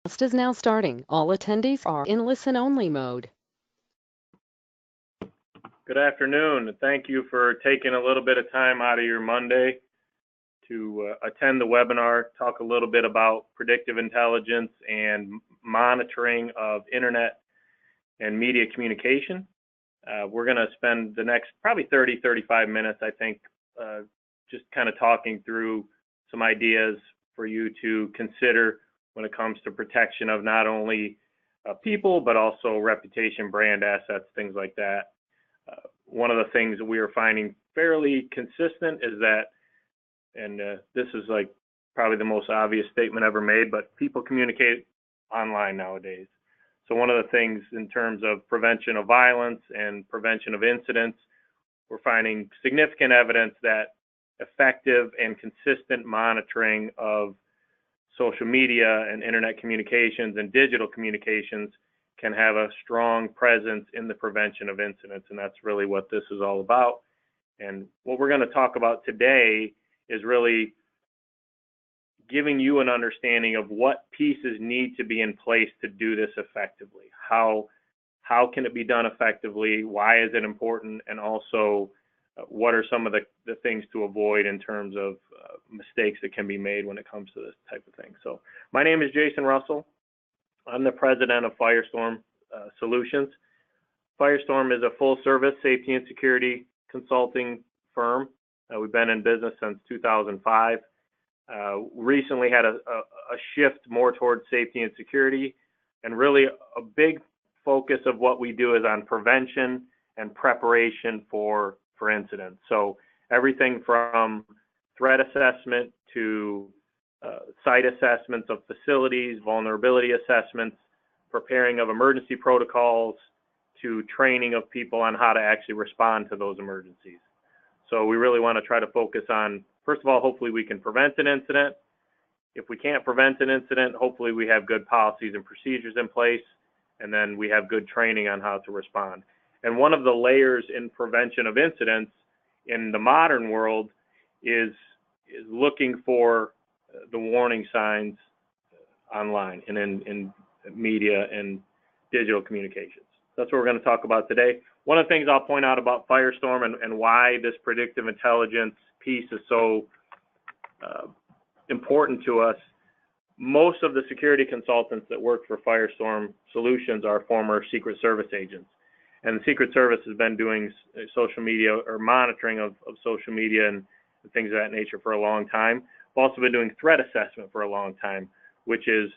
Is now starting. All attendees are in listen-only mode. Good afternoon. Thank you for taking a little bit of time out of your Monday to attend the webinar, talk a little bit about predictive intelligence and monitoring of internet and media communication. We're going to spend the next probably 35 minutes, I think, just kind of talking through some ideas for you to consider when it comes to protection of not only people, but also reputation, brand assets, things like that. One of the things that we are finding fairly consistent is that, and this is like probably the most obvious statement ever made, but people communicate online nowadays. So one of the things in terms of prevention of violence and prevention of incidents, we're finding significant evidence that effective and consistent monitoring of social media and internet communications and digital communications can have a strong presence in the prevention of incidents, and that's really what this is all about. And what we're going to talk about today is really giving you an understanding of what pieces need to be in place to do this effectively. How can it be done effectively? Why is it important? And also, what are some of the things to avoid in terms of mistakes that can be made when it comes to this type of thing. So my name is Jason Russell. I'm the president of Firestorm Solutions. Firestorm is a full-service safety and security consulting firm. We've been in business since 2005. Recently had a shift more towards safety and security, and really a big focus of what we do is on prevention and preparation for incidents. So everything from threat assessment to site assessments of facilities, vulnerability assessments, preparing of emergency protocols, to training of people on how to actually respond to those emergencies. So we really want to try to focus on, first of all, hopefully we can prevent an incident. If we can't prevent an incident, hopefully we have good policies and procedures in place, and then we have good training on how to respond. And one of the layers in prevention of incidents in the modern world is looking for the warning signs online and in media and digital communications. That's what we're going to talk about today. One of the things I'll point out about Firestorm and why this predictive intelligence piece is so important to us, most of the security consultants that work for Firestorm Solutions are former Secret Service agents. And the Secret Service has been doing social media or monitoring of social media and things of that nature for a long time. We've also been doing threat assessment for a long time, which is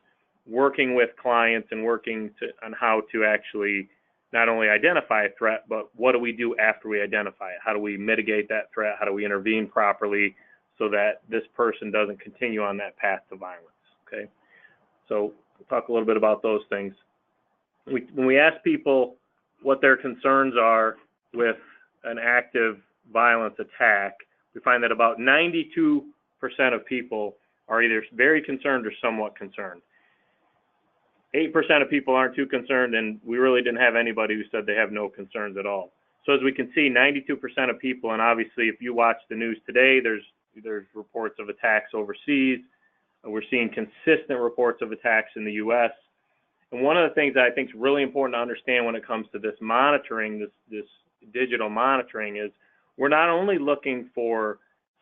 working with clients and working on how to actually not only identify a threat, but what do we do after we identify it? How do we mitigate that threat? How do we intervene properly so that this person doesn't continue on that path to violence? Okay, so we'll talk a little bit about those things. When we ask people what their concerns are with an active violence attack, we find that about 92% of people are either very concerned or somewhat concerned. 8% of people aren't too concerned, and we really didn't have anybody who said they have no concerns at all. So as we can see, 92% of people, and obviously if you watch the news today, there's reports of attacks overseas. We're seeing consistent reports of attacks in the U.S. And one of the things that I think is really important to understand when it comes to this monitoring, this digital monitoring, is we're not only looking for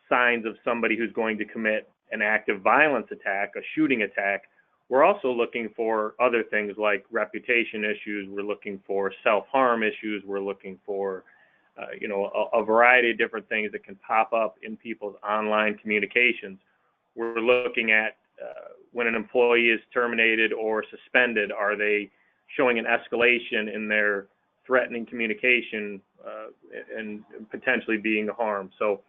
signs of somebody who's going to commit an active violence attack, a shooting attack. We're also looking for other things like reputation issues. We're looking for self-harm issues. We're looking for, a variety of different things that can pop up in people's online communications. We're looking at when an employee is terminated or suspended, are they showing an escalation in their threatening communication and potentially being harmed? So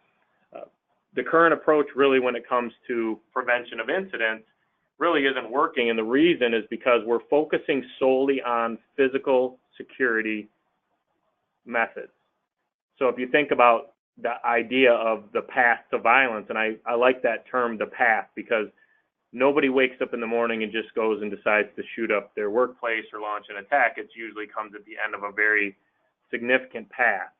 the current approach really when it comes to prevention of incidents really isn't working, and the reason is because we're focusing solely on physical security methods. So if you think about the idea of the path to violence, and I like that term, the path, because nobody wakes up in the morning and just goes and decides to shoot up their workplace or launch an attack. It usually comes at the end of a very significant path.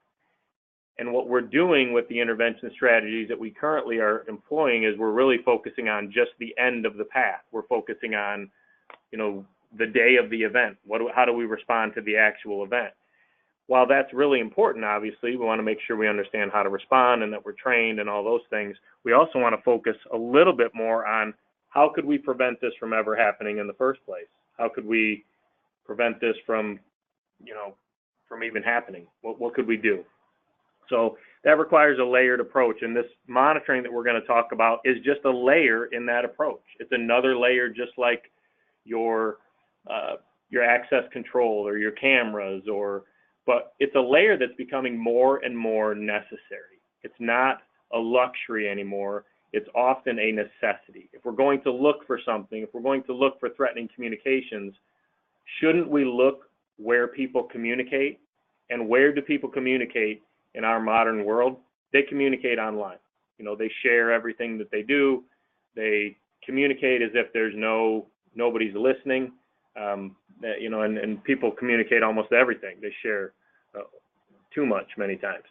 And what we're doing with the intervention strategies that we currently are employing is we're really focusing on just the end of the path. We're focusing on, the day of the event. How do we respond to the actual event? While that's really important, obviously, we want to make sure we understand how to respond and that we're trained and all those things. We also want to focus a little bit more on how could we prevent this from ever happening in the first place? How could we prevent this from even happening? What could we do? So that requires a layered approach, and this monitoring that we're going to talk about is just a layer in that approach. It's another layer, just like your access control or your cameras, but it's a layer that's becoming more and more necessary. It's not a luxury anymore. It's often a necessity. If we're going to look for something, if we're going to look for threatening communications, shouldn't we look where people communicate? And where do people communicate in our modern world? They communicate online. They share everything that they do. They communicate as if there's nobody's listening. And people communicate almost everything. They share too much many times.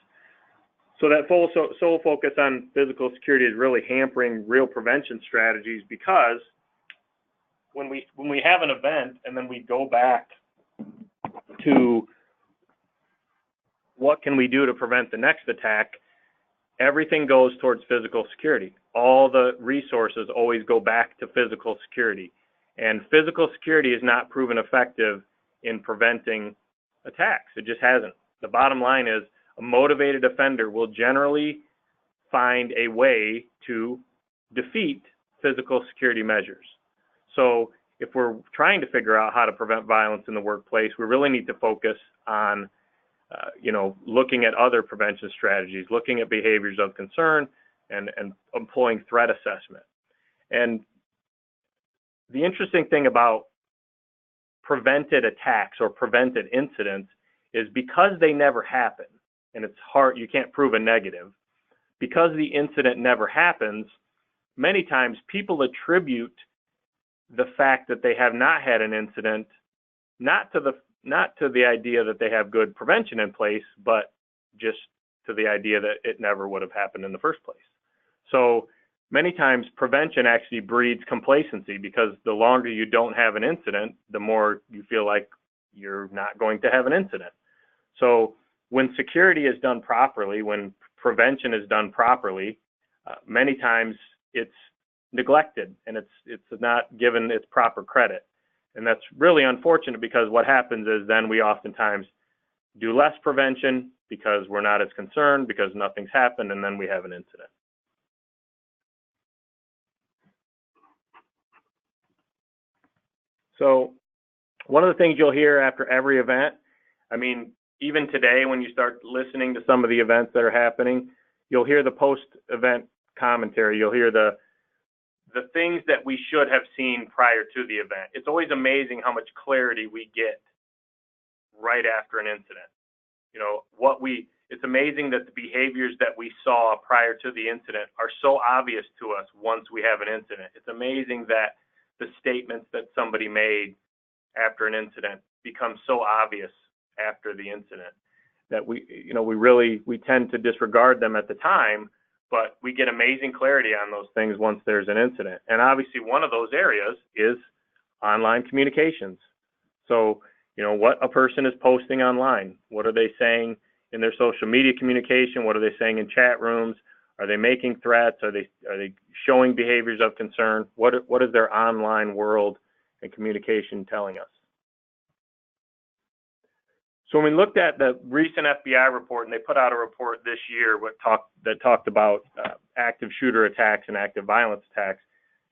So that sole focus on physical security is really hampering real prevention strategies, because when we have an event and then we go back to what can we do to prevent the next attack, everything goes towards physical security. All the resources always go back to physical security. And physical security is not proven effective in preventing attacks. It just hasn't. The bottom line is a motivated offender will generally find a way to defeat physical security measures. So if we're trying to figure out how to prevent violence in the workplace, we really need to focus on looking at other prevention strategies, looking at behaviors of concern, and employing threat assessment. And the interesting thing about prevented attacks or prevented incidents is, because they never happen, and it's hard, you can't prove a negative, because the incident never happens, many times people attribute the fact that they have not had an incident not to the idea that they have good prevention in place, but just to the idea that it never would have happened in the first place. So many times prevention actually breeds complacency, because the longer you don't have an incident, the more you feel like you're not going to have an incident. So when security is done properly, when prevention is done properly, many times it's neglected and it's not given its proper credit. And that's really unfortunate, because what happens is then we oftentimes do less prevention because we're not as concerned, because nothing's happened, and then we have an incident. So one of the things you'll hear after every event, even today when you start listening to some of the events that are happening, you'll hear the post-event commentary. You'll hear the things that we should have seen prior to the event. It's always amazing how much clarity we get right after an incident. It's amazing that the behaviors that we saw prior to the incident are so obvious to us once we have an incident. It's amazing that the statements that somebody made after an incident become so obvious after the incident that we tend to disregard them at the time, but we get amazing clarity on those things once there's an incident. And obviously one of those areas is online communications. So, what a person is posting online, what are they saying in their social media communication? What are they saying in chat rooms? Are they making threats? Are they showing behaviors of concern? What is their online world and communication telling us? So when we looked at the recent FBI report, and they put out a report this year that talked about active shooter attacks and active violence attacks,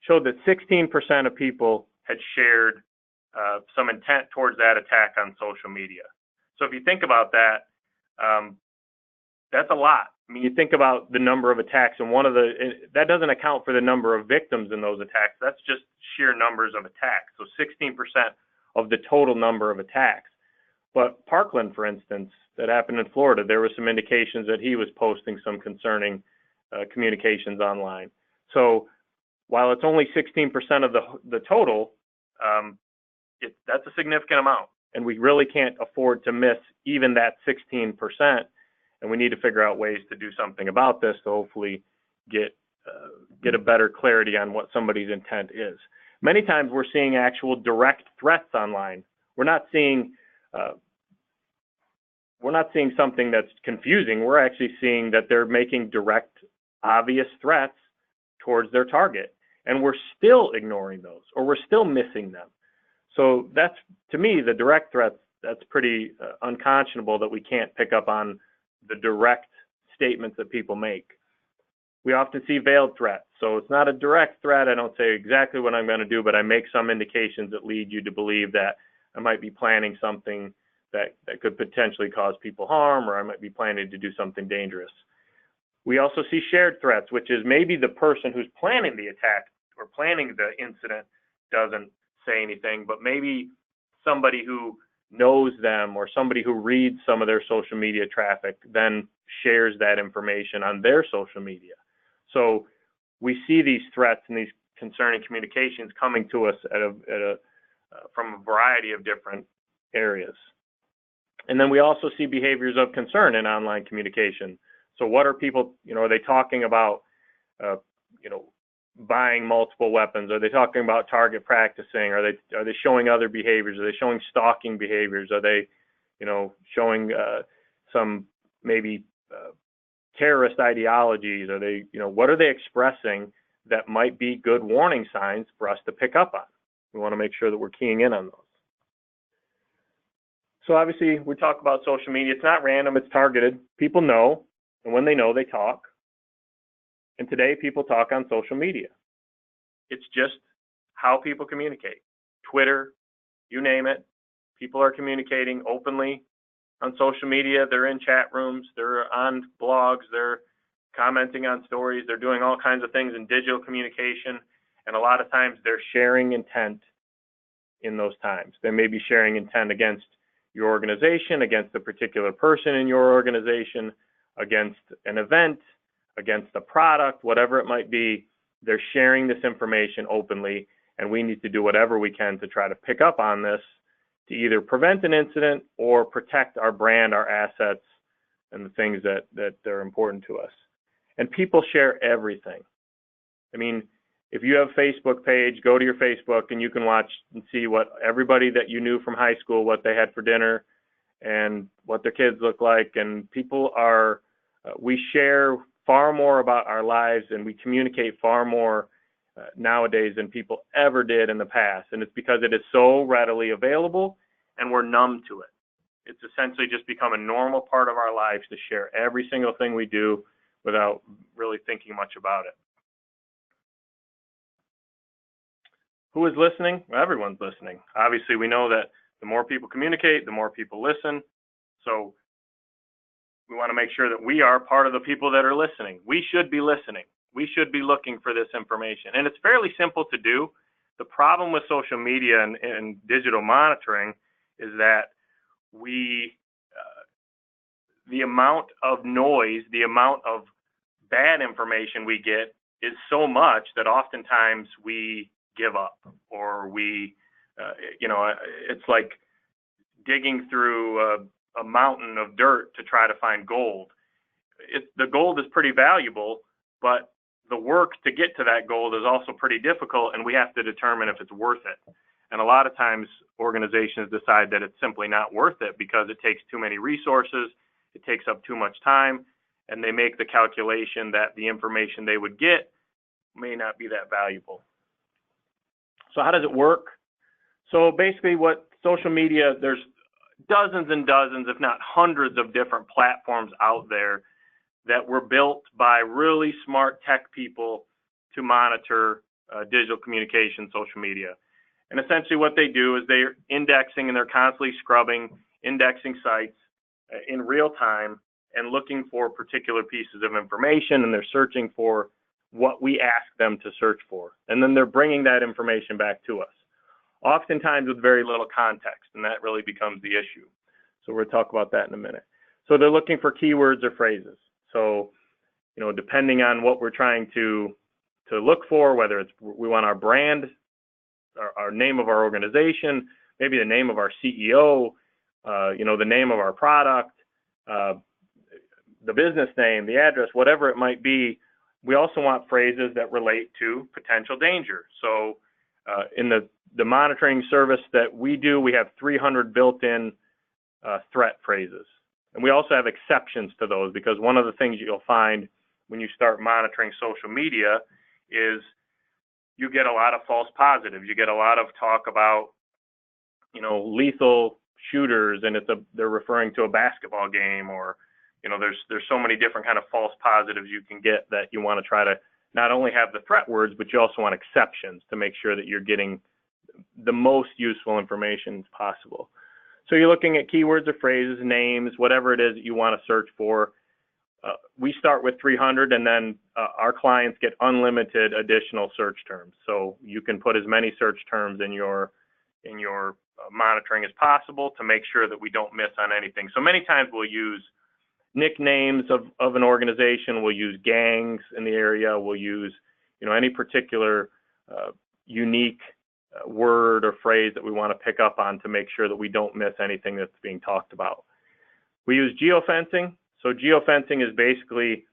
showed that 16% of people had shared some intent towards that attack on social media. So if you think about that, that's a lot. You think about the number of attacks, and that doesn't account for the number of victims in those attacks. That's just sheer numbers of attacks. So 16% of the total number of attacks. But Parkland, for instance, that happened in Florida, there were some indications that he was posting some concerning communications online. So while it's only 16% of the total, that's a significant amount. And we really can't afford to miss even that 16%. And we need to figure out ways to do something about this to hopefully get a better clarity on what somebody's intent is. Many times we're seeing actual direct threats online. We're not seeing something that's confusing. We're actually seeing that they're making direct, obvious threats towards their target, and we're still ignoring those, or we're still missing them. So that's, to me, the direct threats. That's pretty unconscionable that we can't pick up on the direct statements that people make. We often see veiled threats. So it's not a direct threat. I don't say exactly what I'm going to do, but I make some indications that lead you to believe that I might be planning something that could potentially cause people harm, or I might be planning to do something dangerous. We also see shared threats, which is maybe the person who's planning the attack or planning the incident doesn't say anything, but maybe somebody who knows them or somebody who reads some of their social media traffic then shares that information on their social media. So we see these threats and these concerning communications coming to us from a variety of different areas. And then we also see behaviors of concern in online communication. So what are people, are they talking about, buying multiple weapons? Are they talking about target practicing? Are they showing other behaviors? Are they showing stalking behaviors? Are they, showing some maybe terrorist ideologies? Are they, what are they expressing that might be good warning signs for us to pick up on? We want to make sure that we're keying in on those. So obviously we talk about social media. It's not random, it's targeted. People know, and when they know, they talk. And today people talk on social media. It's just how people communicate. Twitter, you name it. People are communicating openly on social media. They're in chat rooms, they're on blogs, they're commenting on stories, they're doing all kinds of things in digital communication. And a lot of times they're sharing intent in those times. They may be sharing intent against your organization, against a particular person in your organization, against an event, against a product, whatever it might be. They're sharing this information openly, and we need to do whatever we can to try to pick up on this to either prevent an incident or protect our brand, our assets, and the things that are important to us. And people share everything. I mean, if you have a Facebook page, go to your Facebook and you can watch and see what everybody that you knew from high school, what they had for dinner and what their kids look like. And people are, we share far more about our lives and we communicate far more nowadays than people ever did in the past. And it's because it is so readily available and we're numb to it. It's essentially just become a normal part of our lives to share every single thing we do without really thinking much about it. Who is listening? Well, everyone's listening. Obviously, we know that the more people communicate, the more people listen. So we want to make sure that we are part of the people that are listening. We should be listening. We should be looking for this information. And it's fairly simple to do. The problem with social media and digital monitoring is that the amount of noise, the amount of bad information we get is so much that oftentimes we give up, or we, it's like digging through a mountain of dirt to try to find gold. The gold is pretty valuable, but the work to get to that gold is also pretty difficult, and we have to determine if it's worth it. And a lot of times organizations decide that it's simply not worth it because it takes too many resources, it takes up too much time, and they make the calculation that the information they would get may not be that valuable. So how does it work? So basically what social media, there's dozens and dozens, if not hundreds of different platforms out there that were built by really smart tech people to monitor digital communication, social media. And essentially what they do is they're indexing and they're constantly scrubbing, indexing sites in real time and looking for particular pieces of information, and they're searching for what we ask them to search for. And then they're bringing that information back to us, oftentimes with very little context, and that really becomes the issue. So we'll talk about that in a minute. So they're looking for keywords or phrases. So, depending on what we're trying to look for, whether it's we want our brand, our name of our organization, maybe the name of our CEO, the name of our product, the business name, the address, whatever it might be. We also want phrases that relate to potential danger. So In the monitoring service that we do, we have 300 built-in threat phrases. And we also have exceptions to those, because one of the things you'll find when you start monitoring social media is you get a lot of false positives. You get a lot of talk about, lethal shooters, and they're referring to a basketball game, or, there's so many different kind of false positives you can get that you want to try to not only have the threat words, but you also want exceptions to make sure that you're getting the most useful information possible. So you're looking at keywords or phrases, names, whatever it is that you want to search for. We start with 300, and then our clients get unlimited additional search terms. So you can put as many search terms in your monitoring as possible to make sure that we don't miss on anything. So many times we'll use nicknames of an organization, we'll use gangs in the area, we'll use any particular unique word or phrase that we want to pick up on to make sure that we don't miss anything that's being talked about. We use geofencing. So geofencing is basically,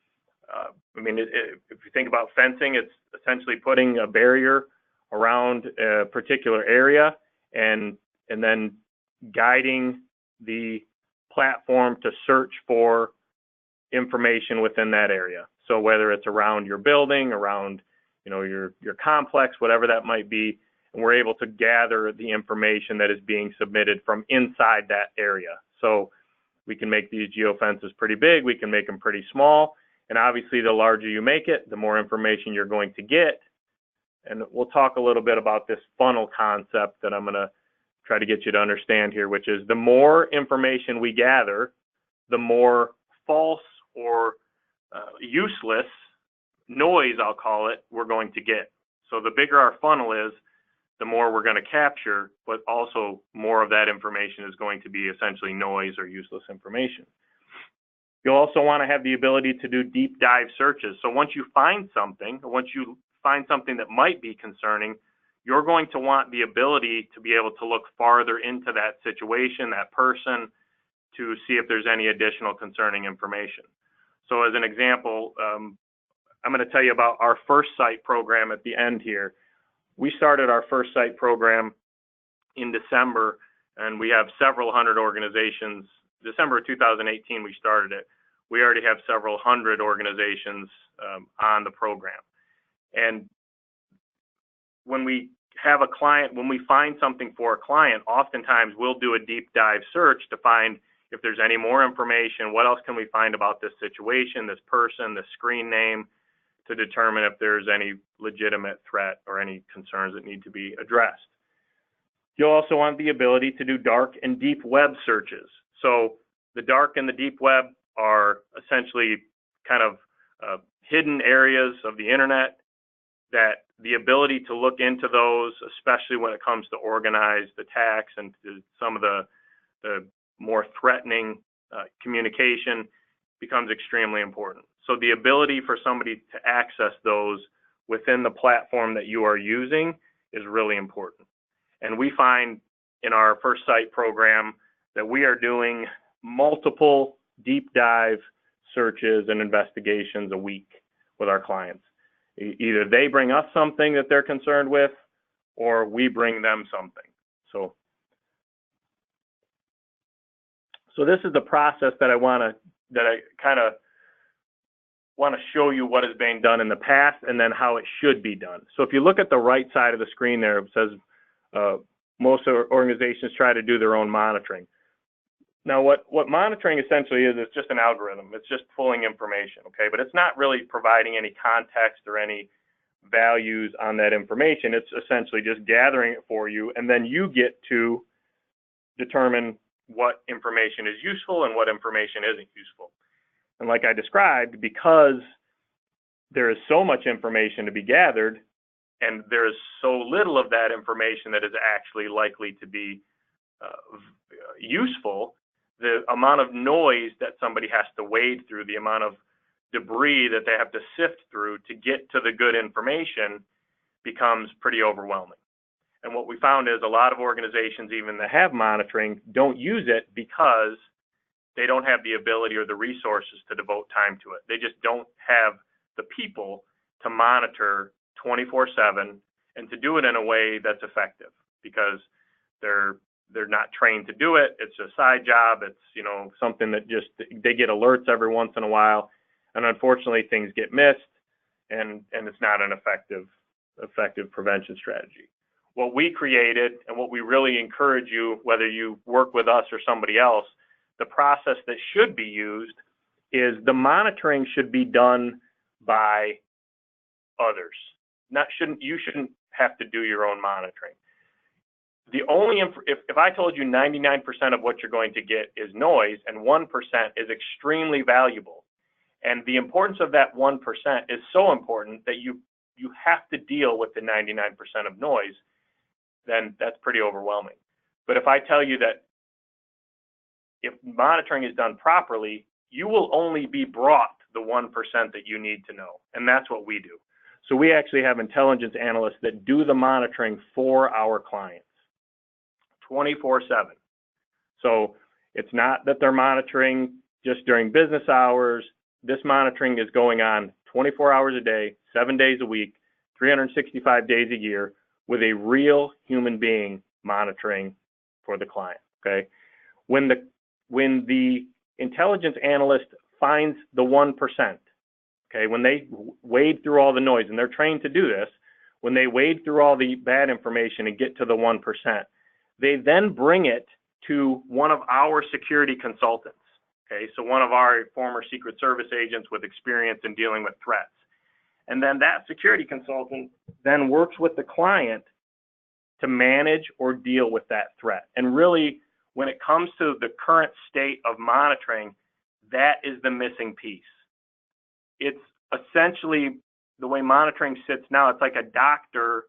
if you think about fencing, it's essentially putting a barrier around a particular area and then guiding the platform to search for information within that area. So whether it's around your building, around your complex, whatever that might be, and we're able to gather the information that is being submitted from inside that area. So we can make these geofences pretty big, we can make them pretty small, and obviously the larger you make it, the more information you're going to get. And we'll talk a little bit about this funnel concept that I'm going to try to get you to understand here, which is the more information we gather, the more false or useless noise, I'll call it, we're going to get. So the bigger our funnel is, the more we're going to capture, but also more of that information is going to be essentially noise or useless information. You'll also want to have the ability to do deep dive searches. So once you find something, or once you find something that might be concerning, you're going to want the ability to be able to look farther into that situation, that person, to see if there's any additional concerning information. So as an example, I'm going to tell you about our First Sight program at the end here. We started our First Sight program in December, and we have several hundred organizations. December of 2018, we started it. We already have several hundred organizations on the program. And when we have a client, when we find something for a client, oftentimes we'll do a deep dive search to find if there's any more information, what else can we find about this situation, this person, this screen name, to determine if there's any legitimate threat or any concerns that need to be addressed. You'll also want the ability to do dark and deep web searches. So the dark and the deep web are essentially kind of hidden areas of the internet that the ability to look into those, especially when it comes to organized attacks and to some of the more threatening communication, becomes extremely important. So the ability for somebody to access those within the platform that you are using is really important. And we find in our First Sight program that we are doing multiple deep dive searches and investigations a week with our clients. Either they bring us something that they're concerned with, or we bring them something. So this is the process that I kind of want to show you what has been done in the past and then how it should be done. So if you look at the right side of the screen there, it says most organizations try to do their own monitoring. Now what monitoring essentially is, it's just an algorithm. It's just pulling information, okay? But it's not really providing any context or any values on that information. It's essentially just gathering it for you, and then you get to determine what information is useful and what information isn't useful. And like I described, because there is so much information to be gathered and there is so little of that information that is actually likely to be useful, the amount of noise that somebody has to wade through, the amount of debris that they have to sift through to get to the good information becomes pretty overwhelming. And what we found is a lot of organizations, even that have monitoring, don't use it because they don't have the ability or the resources to devote time to it. They just don't have the people to monitor 24/7 and to do it in a way that's effective, because they're not trained to do it. It's a side job. It's, you know, something that just, they get alerts every once in a while, and unfortunately things get missed, and it's not an effective prevention strategy. What we created, and what we really encourage you, whether you work with us or somebody else, the process that should be used is the monitoring should be done by others. You shouldn't have to do your own monitoring. The only, if I told you 99% of what you're going to get is noise and 1% is extremely valuable, and the importance of that 1% is so important that you have to deal with the 99% of noise, then that's pretty overwhelming. But if I tell you that if monitoring is done properly, you will only be brought the 1% that you need to know, and that's what we do. So we actually have intelligence analysts that do the monitoring for our clients 24/7. So it's not that they're monitoring just during business hours. This monitoring is going on 24 hours a day, 7 days a week, 365 days a year, with a real human being monitoring for the client, okay? When the intelligence analyst finds the 1%, okay, when they wade through all the noise, and they're trained to do this, when they wade through all the bad information and get to the 1%, they then bring it to one of our security consultants, okay? So one of our former Secret Service agents with experience in dealing with threats. And then that security consultant then works with the client to manage or deal with that threat. And really, when it comes to the current state of monitoring, that is the missing piece. It's essentially the way monitoring sits now. It's like a doctor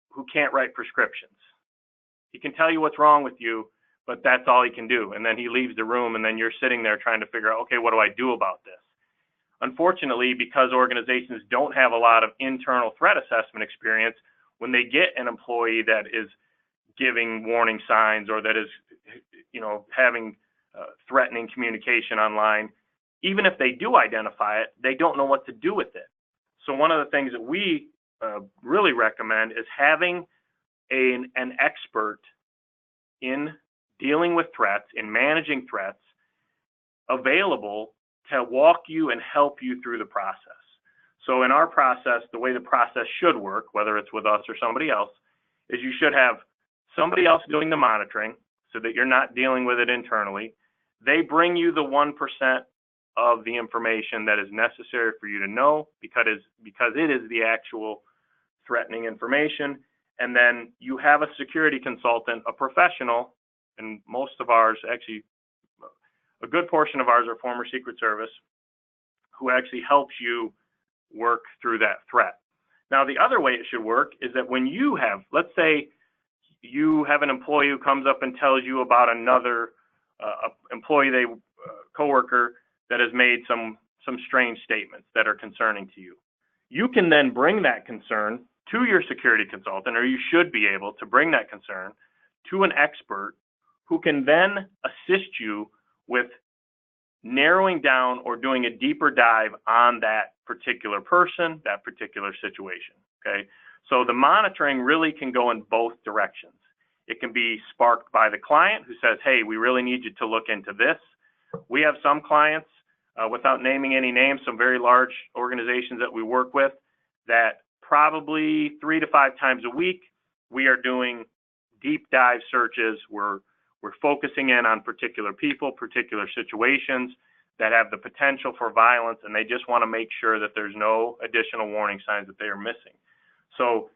who can't write prescriptions. He can tell you what's wrong with you, but that's all he can do. And then he leaves the room, and then you're sitting there trying to figure out, okay, what do I do about this? Unfortunately, because organizations don't have a lot of internal threat assessment experience, when they get an employee that is giving warning signs, or that is, you know, having threatening communication online, even if they do identify it, they don't know what to do with it. So one of the things that we really recommend is having an expert in dealing with threats, in managing threats, available to walk you and help you through the process. So in our process, the way the process should work, whether it's with us or somebody else, is you should have somebody else doing the monitoring so that you're not dealing with it internally. They bring you the 1% of the information that is necessary for you to know, because it is the actual threatening information. And then you have a security consultant, a professional, and most of ours, actually a good portion of ours are former Secret Service, who actually helps you work through that threat. Now, the other way it should work is that when you have, let's say you have an employee who comes up and tells you about another employee, coworker, that has made some strange statements that are concerning to you. You can then bring that concern to your security consultant, or you should be able to bring that concern to an expert who can then assist you with narrowing down or doing a deeper dive on that particular person, that particular situation, okay? So the monitoring really can go in both directions. It can be sparked by the client who says, hey, we really need you to look into this. We have some clients, without naming any names, some very large organizations that we work with, that probably 3 to 5 times a week, we are doing deep dive searches. We're focusing in on particular people, particular situations that have the potential for violence, and they just want to make sure that there's no additional warning signs that they are missing. So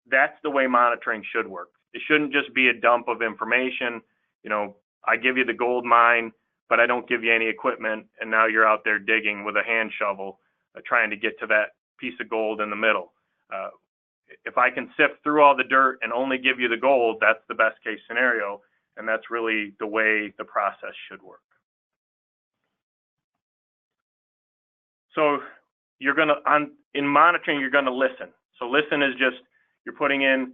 that's the way monitoring should work. It shouldn't just be a dump of information. You know, I give you the gold mine, but I don't give you any equipment, and now you're out there digging with a hand shovel, trying to get to that piece of gold in the middle. If I can sift through all the dirt and only give you the gold, that's the best case scenario, and that's really the way the process should work. So you're going to, in monitoring, you're going to listen. So listen is just, you're putting in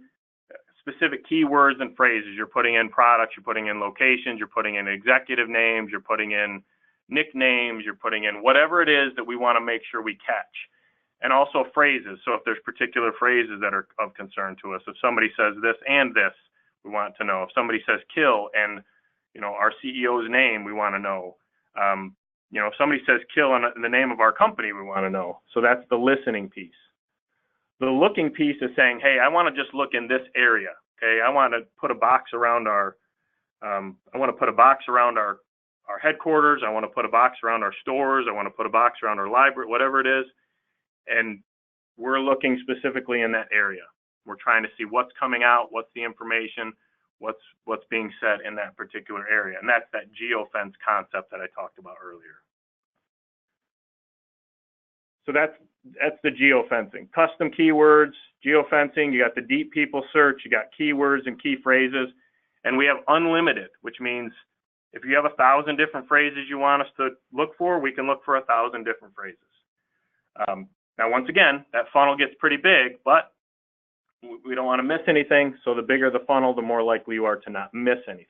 specific keywords and phrases. You're putting in products, you're putting in locations, you're putting in executive names, you're putting in nicknames, you're putting in whatever it is that we want to make sure we catch. And also phrases. So if there's particular phrases that are of concern to us, if somebody says this and this, we want to know. If somebody says kill and, our CEO's name, we want to know. If somebody says kill in the name of our company, we want to know. So that's the listening piece. The looking piece is saying, hey, I want to just look in this area. Okay, I want to put a box around our headquarters. I want to put a box around our stores. I want to put a box around our library, whatever it is. And we're looking specifically in that area. We're trying to see what's coming out, what's the information, what's being said in that particular area. And that's that geofence concept that I talked about earlier. So that's the geofencing. Custom keywords, geofencing, you got the deep people search, you got keywords and key phrases, and we have unlimited, which means if you have 1,000 different phrases you want us to look for, we can look for 1,000 different phrases. Now, once again, that funnel gets pretty big, but we don't want to miss anything. So the bigger the funnel, the more likely you are to not miss anything.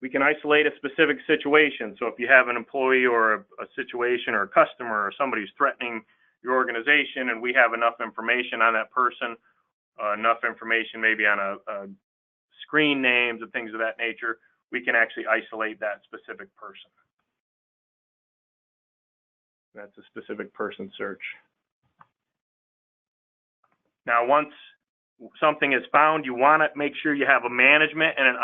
We can isolate a specific situation. So if you have an employee or a situation or a customer or somebody who's threatening your organization and we have enough information on that person, enough information maybe on a screen names and things of that nature, we can actually isolate that specific person. That's a specific person search. Now, once something is found, you want to make sure you have a management and an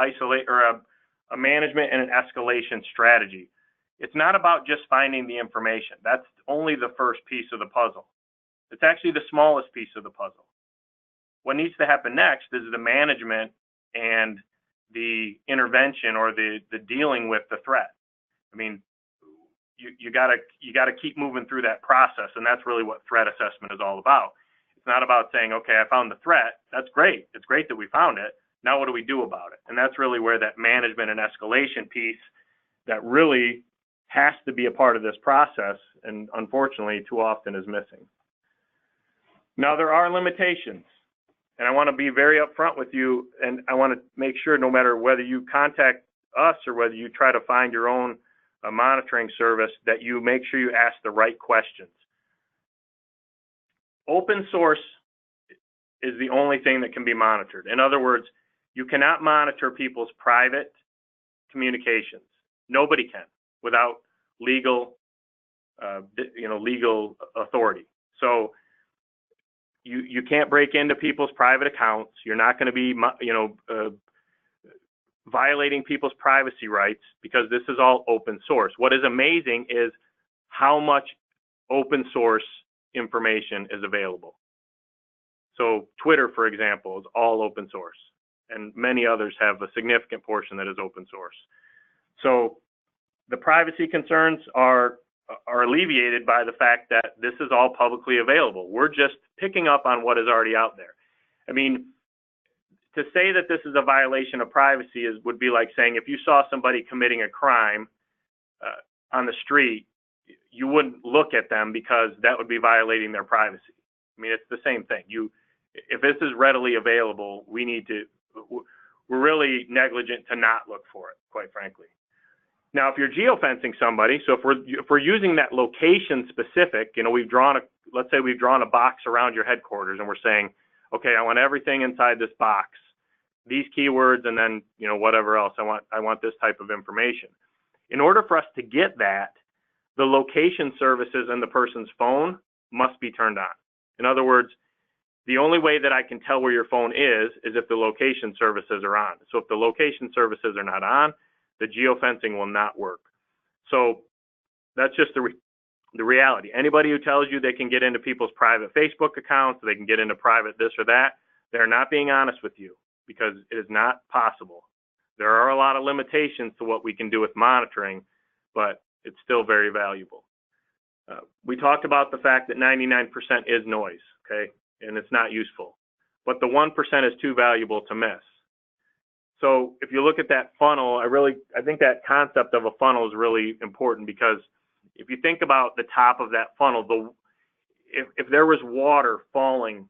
a management and an escalation strategy. It's not about just finding the information. That's only the first piece of the puzzle. It's actually the smallest piece of the puzzle. What needs to happen next is the management and the intervention or the dealing with the threat. I mean, you gotta keep moving through that process, and that's really what threat assessment is all about. It's not about saying, okay, I found the threat. That's great. It's great that we found it. Now what do we do about it? And that's really where that management and escalation piece that really has to be a part of this process, and unfortunately too often is missing. Now there are limitations, and I want to be very upfront with you, and I want to make sure no matter whether you contact us or whether you try to find your own monitoring service, that you make sure you ask the right questions. Open source is the only thing that can be monitored. In other words, you cannot monitor people's private communications. Nobody can without legal, legal authority. So you can't break into people's private accounts. You're not going to be, violating people's privacy rights because this is all open source. What is amazing is how much open source information is available. So Twitter, for example, is all open source, and many others have a significant portion that is open source. So the privacy concerns are alleviated by the fact that this is all publicly available. We're just picking up on what is already out there. I mean, to say that this is a violation of privacy would be like saying if you saw somebody committing a crime on the street, you wouldn't look at them because that would be violating their privacy. I mean, it's the same thing. If this is readily available, we're really negligent to not look for it, quite frankly. Now, if you're geofencing somebody, so if we're using that location specific, let's say we've drawn a box around your headquarters and we're saying, okay, I want everything inside this box, these keywords, and then, whatever else. I want this type of information. In order for us to get that, the location services in the person's phone must be turned on. In other words, the only way that I can tell where your phone is if the location services are on. So if the location services are not on, the geofencing will not work. So that's just the reality. Anybody who tells you they can get into people's private Facebook accounts, they can get into private this or that, they're not being honest with you because it is not possible. There are a lot of limitations to what we can do with monitoring, but it's still very valuable. We talked about the fact that 99% is noise, okay, and it's not useful. But the 1% is too valuable to miss. So if you look at that funnel, I think that concept of a funnel is really important because if you think about the top of that funnel, if there was water falling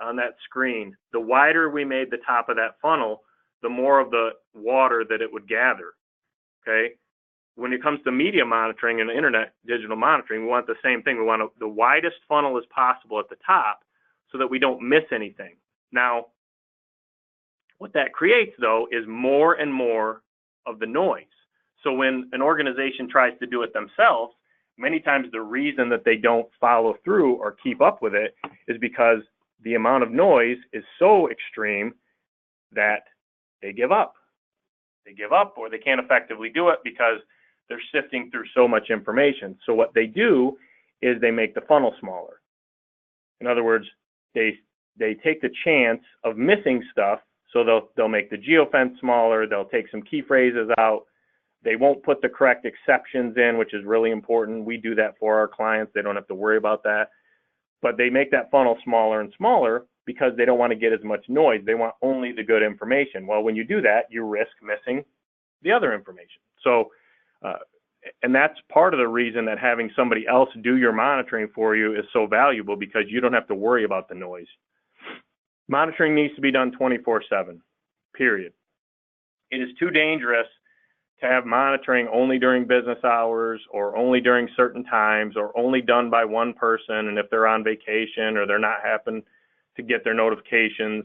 on that screen, the wider we made the top of that funnel, the more of the water that it would gather, okay? when it comes to media monitoring and internet digital monitoring, we want the same thing. We want the widest funnel as possible at the top so that we don't miss anything. Now, what that creates, though, is more and more of the noise. So when an organization tries to do it themselves, many times the reason that they don't follow through or keep up with it is because the amount of noise is so extreme that they give up. They give up, or they can't effectively do it because they're sifting through so much information. So what they do is they make the funnel smaller. In other words, they take the chance of missing stuff. So they'll make the geofence smaller. They'll take some key phrases out. They won't put the correct exceptions in, which is really important. We do that for our clients. They don't have to worry about that. But they make that funnel smaller and smaller because they don't want to get as much noise. They want only the good information. Well, when you do that, you risk missing the other information. So, and that's part of the reason that having somebody else do your monitoring for you is so valuable, because you don't have to worry about the noise. Monitoring needs to be done 24/7, period. It is too dangerous to have monitoring only during business hours, or only during certain times, or only done by one person, and if they're on vacation or they're not happen to get their notifications.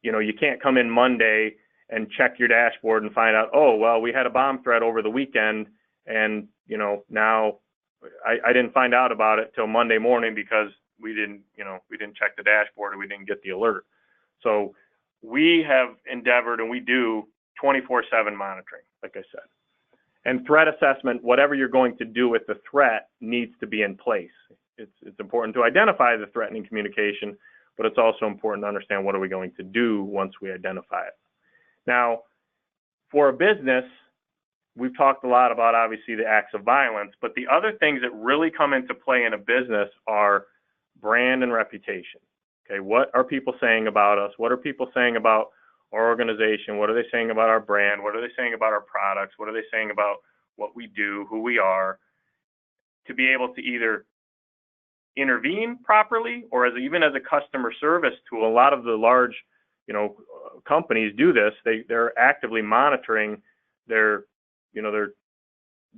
You can't come in Monday and check your dashboard and find out, oh, well, we had a bomb threat over the weekend, and now I didn't find out about it till Monday morning because we didn't check the dashboard, or we didn't get the alert. So we have endeavored, and we do 24/7 monitoring, like I said. And threat assessment, whatever you're going to do with the threat, needs to be in place. It's important to identify the threatening communication, but it's also important to understand what are we going to do once we identify it. Now, for a business, we've talked a lot about, obviously, the acts of violence, but the other things that really come into play in a business are brand and reputation. Okay, what are people saying about us? What are people saying about our organization? What are they saying about our brand? What are they saying about our products? What are they saying about what we do, who we are? To be able to either intervene properly, or even as a customer service tool. A lot of the large, companies do this. They're actively monitoring their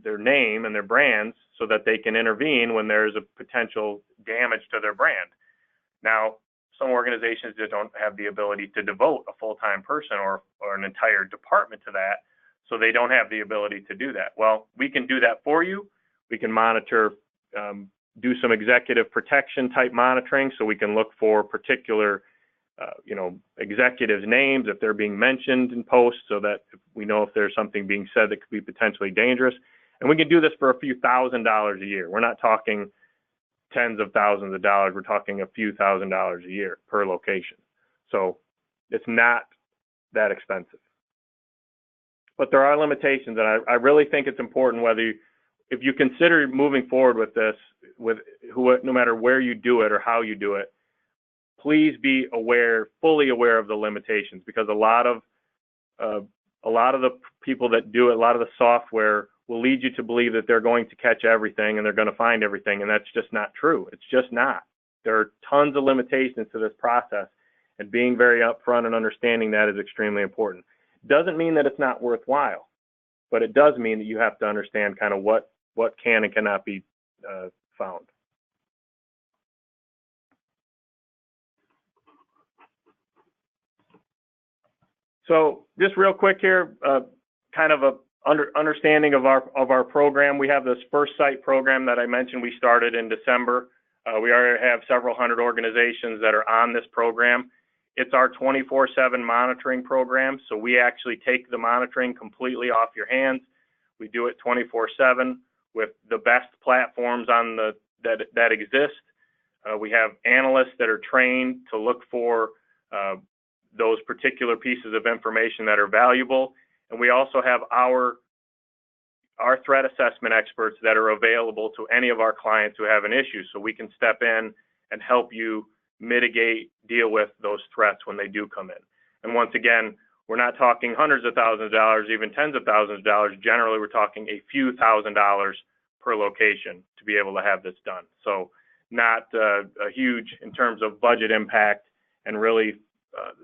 name and their brands so that they can intervene when there's a potential damage to their brand. Now, some organizations just don't have the ability to devote a full-time person or an entire department to that, so they don't have the ability to do that. Well, we can do that for you. We can monitor, do some executive protection type monitoring, so we can look for particular executives' names if they're being mentioned in posts, so that we know if there's something being said that could be potentially dangerous. And we can do this for a few $1,000s a year. We're not talking tens of thousands of dollars. We're talking a few $1,000s a year per location. So it's not that expensive. But there are limitations, and I really think it's important if you consider moving forward with this, no matter where you do it or how you do it, please be fully aware of the limitations, because a lot of the people that do it, a lot of the software will lead you to believe that they're going to catch everything and they're going to find everything, and that's just not true. It's just not. There are tons of limitations to this process, and being very upfront and understanding that is extremely important. Doesn't mean that it's not worthwhile, but it does mean that you have to understand kind of what can and cannot be found. So just real quick here, kind of a understanding of our program. We have this First Sight program that I mentioned we started in December. We already have several hundred organizations that are on this program. It's our 24/7 monitoring program, so we actually take the monitoring completely off your hands. We do it 24/7 with the best platforms that exist. We have analysts that are trained to look for those particular pieces of information that are valuable. And we also have our threat assessment experts that are available to any of our clients who have an issue. So we can step in and help you mitigate, deal with those threats when they do come in. And once again, we're not talking hundreds of thousands of dollars, even tens of thousands of dollars. Generally, we're talking a few $1,000s per location to be able to have this done. So not a huge in terms of budget impact. And really,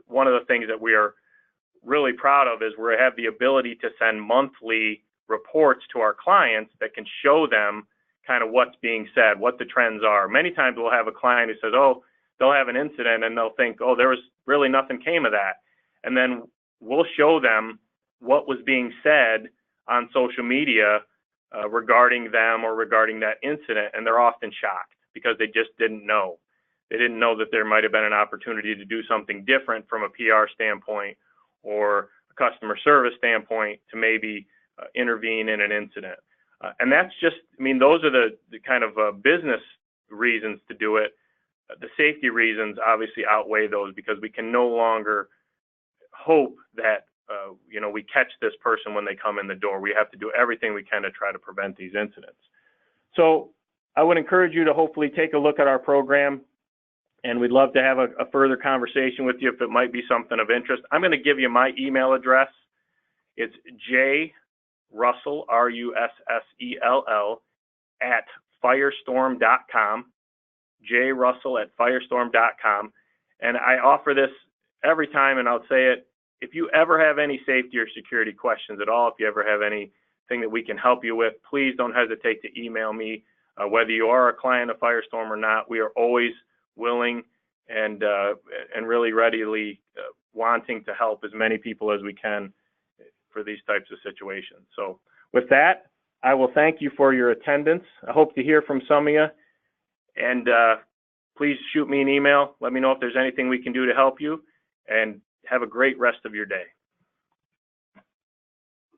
one of the things that we are really proud of is we have the ability to send monthly reports to our clients that can show them kind of what's being said, what the trends are. Many times we'll have a client who says, oh, they'll have an incident and they'll think, oh, there was really nothing came of that. And then we'll show them what was being said on social media regarding them or regarding that incident, and they're often shocked because they just didn't know. They didn't know that there might have been an opportunity to do something different from a PR standpoint or a customer service standpoint to maybe intervene in an incident. And that's just, I mean, those are the kind of business reasons to do it. The safety reasons obviously outweigh those because we can no longer hope that, we catch this person when they come in the door. We have to do everything we can to try to prevent these incidents. So I would encourage you to hopefully take a look at our program, and we'd love to have a further conversation with you if it might be something of interest. I'm going to give you my email address. It's jrussell, R-U-S-S-E-L-L, at firestorm.com, jrussell@firestorm.com. And I offer this every time, and I'll say it, if you ever have any safety or security questions at all, if you ever have anything that we can help you with, please don't hesitate to email me. Whether you are a client of Firestorm or not, we are always willing and really readily wanting to help as many people as we can for these types of situations. So with that, I will thank you for your attendance. I hope to hear from some of you, and please shoot me an email. Let me know if there's anything we can do to help you, and have a great rest of your day.